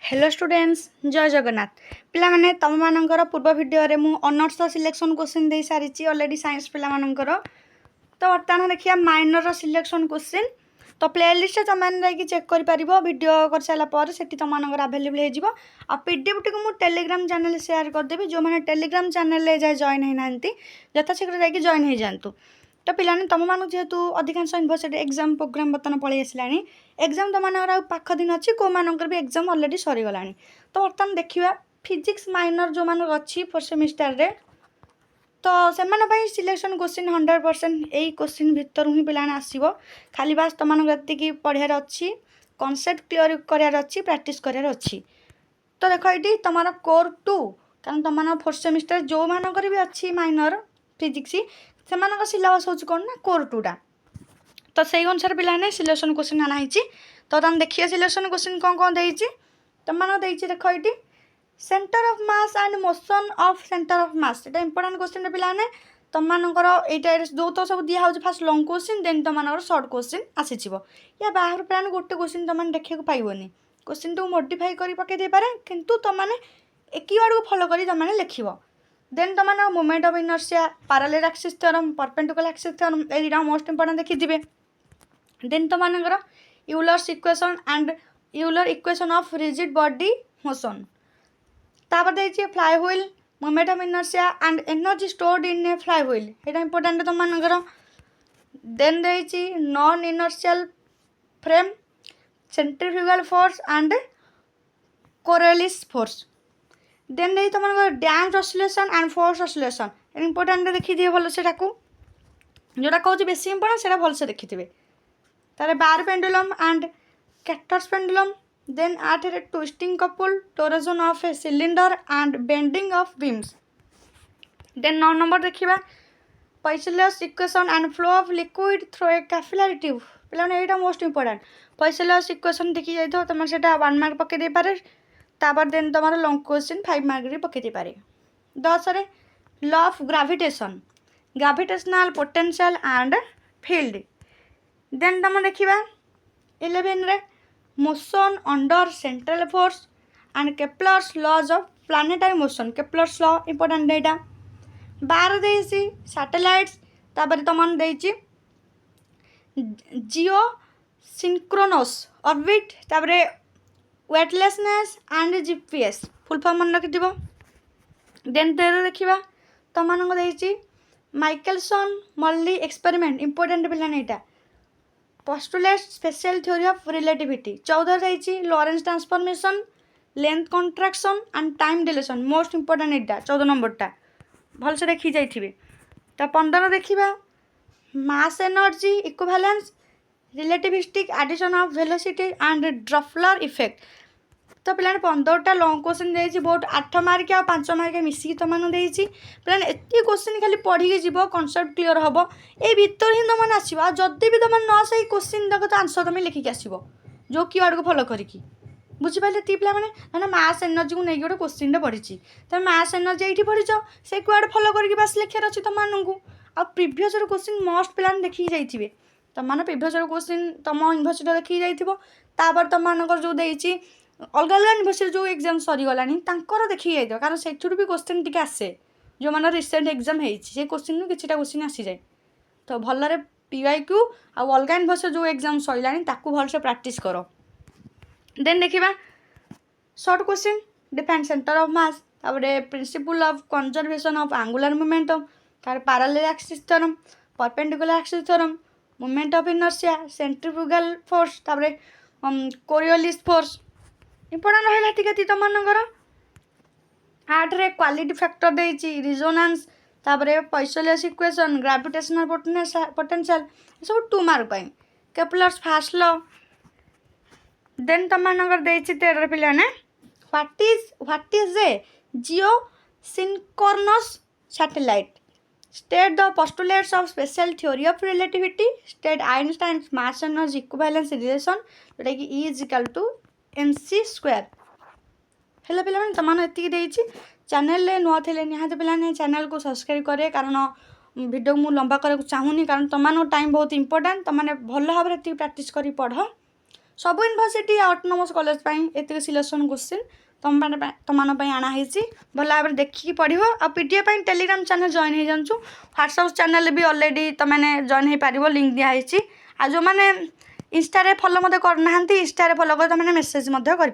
hello students जय जगन्नाथ पिला माने तम मानकर पूर्व वीडियो रे मु ऑनर्स सिलेक्शन क्वेश्चन दे सारी ऑलरेडी साइंस पिला मानकर तो बर्तमान देखिए माइनर सिलेक्शन क्वेश्चन तो प्लेलिस्ट तुम मैंने चेक कर पारिबो वीडियो कर सारा पर सेठी तुम मानकर अवेलेबल हो जिवो आ पीडीएफ टी को मु टेलीग्राम चैनल शेयर कर देबी जो माने टेलीग्राम चैनल ले जाय जॉइन है नांती जता शीघ्र जाके जॉइन हो जांतु तो पिलाने तुम मान जेहेतु अधिकांश यूनिवर्सिटी एग्जाम प्रोग्राम बर्तमान पलि आसला एग्जाम तुम मान पाख दिन अच्छी कौ मानकर भी एग्जाम ऑलरेडी सरीगला तो बर्तमान देखा फिजिक्स माइनर जो मान अच्छी फोर्थ सेमिस्टर रे तो से सिलेक्शन क्वेश्चन 100% यही क्वेश्चन भितर ही पिला आसो खाली बास तुम पढ़ार अच्छी कॉन्सेप्ट क्लियर करार अच्छी प्रैक्टिस करार अच्छी तो देख ये तुम कोर 2 कारण तुम फोर्थ सेमिस्टर जो मानकर भी अच्छी माइनर फिजिक्स से सिलेबस हूँ कौन ना कोर 2 टा तो से अनुसार पिलाने सिलेक्शन क्वेश्चन आना तो तुम देखिए सिलेक्शन क्वेश्चन कौन कौन देती तुम देख ये centre of mass and motion of centre of मास ये इंपोर्टेंट क्वेश्चन पिलाने तुम मानकर यहाँ जो तो सब दिया फास्ट लंग क्वेश्चन देन तुम सर्ट क्वेश्चन आसीज या बाहर पिलाने गोटे क्वेश्चन तुम देखा पाइबनी क्वेश्चन टू मॉडिफाई कर पकई पारे किंतु तुमने एक वर्ड को फॉलो कर तुमने लिख देन तुम moment of inertia parallel axis theorem perpendicular axis theorem ये मोस्ट इंपोर्टेंट देखिए देन तुम Euler's equation and Euler equation of rigid body motion तापर देखिए flywheel moment of inertia and energy stored in a flywheel ये important तुम then देखिए non inertial frame centrifugal force and Coriolis force then देखिए तुम damped oscillation and force oscillation important देखिए भल से जोटा कहूँ बेस इंपोर्टेंट से भल से देखिए तार bar pendulum and Kater's pendulum then आठ twisting couple torsion of a cylinder and bending of beams then 9 number देखा Poiseuille's equation and flow of liquid through a capillary tube पे यहाँ मोस्ट इंपोर्टेंट पैसेलस इक्वेशन देखी जाइए तुम से 1 mark पकई पारे तापर देन तुम लंग क्वेश्चन 5 मार्क भी पकई पारे 10 law of gravitation gravitational potential and field then तुम देखा 11 रे motion under central force and Kepler's laws of planetary motion Kepler's law important यहाँ 12 देसी सैटेलाइट्स तापर तुम देची जियो सिंक्रोनस ऑर्बिट तापर weightlessness and GPS full form मन रखि देन 13 देखा तुम देची माइकलसन मल्ली एक्सपेरिमेंट इंपोर्टेंट पिलाने यहाँ postulate special theory of relativity 14 जाइए Lorentz transformation length contraction and time deletion most important यहाँ 14 नंबरटा भल से देखी जाइए तो 15 देखा mass energy equivalence relativistic addition of velocity and Doppler effect तो पे 15टा लंग क्वेश्चन देती बहुत 8 मार्क आ 5 मार्क मिसिकी तुमने देती पे एति क्वेश्चन खाली पढ़ी जीव कनसेप्ट क्लीयर हम ये भितर ही तुमने आसो जदि भी तुम न सही क्वेश्चन तक तो आंसर तुम लिखिक आसो जो कीवर्ड को फॉलो करके बुझीपारे ती पे मैंने मास एनर्जी को लेकिन गोटे क्वेश्चन पढ़ी तुम मास एनर्जी ये पढ़ीच से कीवर्ड फॉलो करके बस लिखार अच्छे तुमको आ प्रिवियस क्वेश्चन मस्ट पे देखी जाइए तुमने प्रिवियस क्वेश्चन तुम यूनिवर्सिटी देखी जाइए तुम जो देती अलग अलग यूनिवर्सिटी जो एग्जाम सरीगला देखी जाइए कारण से भी क्वेश्चन टी आसे जो मैंने रिसेंट एग्जाम से क्वेश्चन कि क्वेश्चन आसी जाए तो भलरे पीवाईक्यू आउ अलग यूनिवर्सिटी जो एग्जाम सरीला भलसे प्रैक्टिस कर देन देखा short question define centre of mass principle of conservation of angular momentum तार parallel axis theorem perpendicular axis theorem moment of inertia centrifugal force तापर कोरियोलिस फोर्स इंपोर्टेंट रहा टी तुम 8 रे क्वालिटी फैक्टर देती रिजोनांस तापर पैसोलियस इक्वेशन ग्रेविटेशनल पोटेंशियल सब 2 mark Kepler's fast law then तुम 13 पिलाने what is a Jio synchronous satellite state the postulates of special theory of relativity state Einstein mass energy equivalence relation जोटा कि E = mc स्क्वायर हेल्ला पे तुमने ये channel नुआ थे निहाती पे चैनल को सब्सक्राइब करे कारण वीडियो को लंबा करने चाहूनी कारण तुम टाइम बहुत इंपोर्टेंट तुमने भल भाव प्रैक्टिस कर पढ़ सब यूनिवर्सिटी ऑटोनोमस कॉलेज एत सिलेक्शन क्वेश्चन तुम आना भल भाव देखिकी पढ़ आ पीडीएफ टेलीग्राम चैनल जॉइन हो जाऊँ व्हाट्सएप चैनल भी ऑलरेडी तुमने जॉइन हो पार लिंक दिखाई आ जो मैंने इंस्टा फॉलो मत करना इंस्टा फॉलो कर तुमने मेसेज कर